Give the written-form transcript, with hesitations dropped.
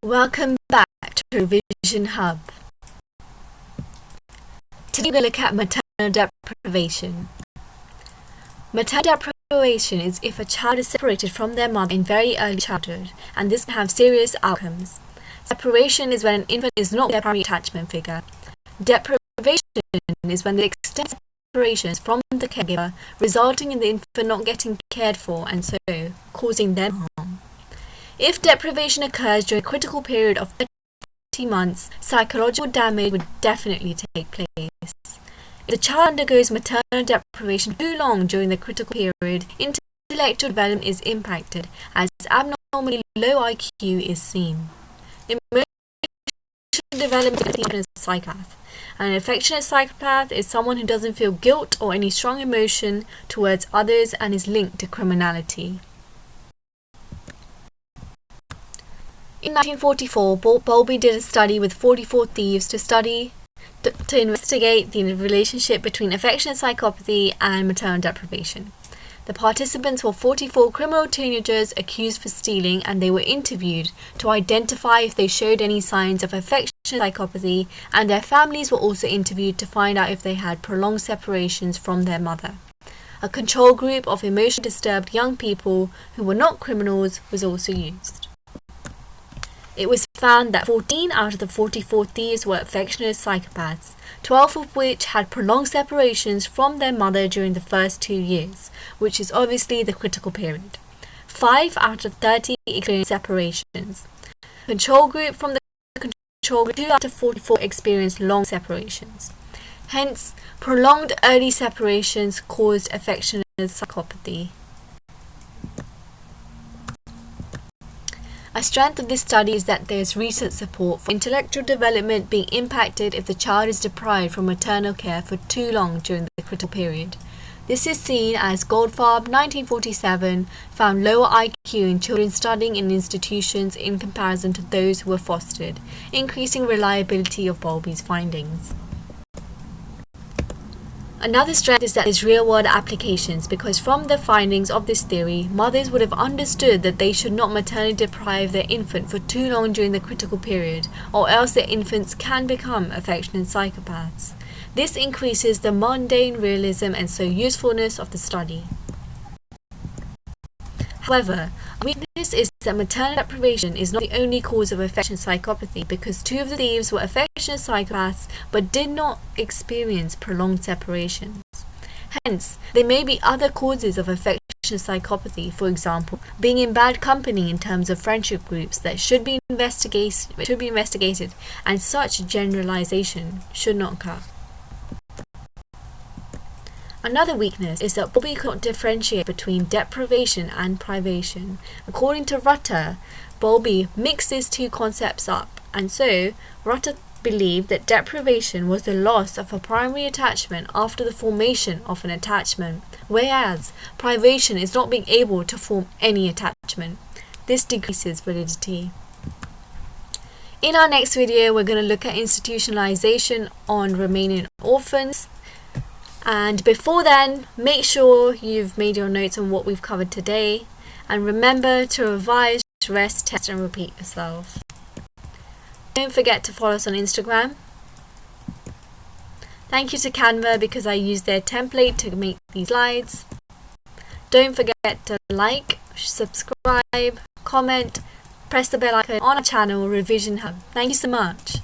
Welcome back to Revision Hub. Today we're going to look at maternal deprivation. Maternal deprivation is if a child is separated from their mother in very early childhood, and this can have serious outcomes. Separation is when an infant is not their primary attachment figure. Deprivation is when they extend separations from the caregiver, resulting in the infant not getting cared for and so causing them harm. If deprivation occurs during a critical period of 30 months, psychological damage would definitely take place. If the child undergoes maternal deprivation too long during the critical period, intellectual development is impacted as abnormally low IQ is seen. Emotional development is a psychopath. An affectionate psychopath is someone who doesn't feel guilt or any strong emotion towards others and is linked to criminality. In 1944, Bowlby did a study with 44 thieves to investigate the relationship between affectionate psychopathy and maternal deprivation. The participants were 44 criminal teenagers accused for stealing, and they were interviewed to identify if they showed any signs of affectionate psychopathy, and their families were also interviewed to find out if they had prolonged separations from their mother. A control group of emotionally disturbed young people who were not criminals was also used. It was found that 14 out of the 44 thieves were affectionate psychopaths, 12 of which had prolonged separations from their mother during the first 2 years, which is obviously the critical period. 5 out of 30 experienced separations. Control group from the control group, 2 out of 44 experienced long separations. Hence, prolonged early separations caused affectionate psychopathy. A strength of this study is that there is research support for intellectual development being impacted if the child is deprived from maternal care for too long during the critical period. This is seen as Goldfarb 1947 found lower IQ in children studying in institutions in comparison to those who were fostered, increasing reliability of Bowlby's findings. Another strength is that there's real-world applications, because from the findings of this theory, mothers would have understood that they should not maternally deprive their infant for too long during the critical period, or else their infants can become affectionate psychopaths. This increases the mundane realism and so usefulness of the study. However, a weakness is that maternal deprivation is not the only cause of affectionate psychopathy, because 2 of the thieves were affectionate psychopaths but did not experience prolonged separations. Hence, there may be other causes of affectionate psychopathy, for example, being in bad company in terms of friendship groups that should be investigated, and such generalization should not occur. Another weakness is that Bowlby could not differentiate between deprivation and privation. According to Rutter, Bowlby mixed these 2 concepts up, and so Rutter believed that deprivation was the loss of a primary attachment after the formation of an attachment, whereas privation is not being able to form any attachment. This decreases validity. In our next video, we're going to look at institutionalization on Romanian orphans. And before then, make sure you've made your notes on what we've covered today, and remember to revise, rest, test and repeat yourself. Don't forget to follow us on Instagram. Thank you to Canva because I used their template to make these slides. Don't forget to like, subscribe, comment, press the bell icon on our channel Revision Hub. Thank you so much.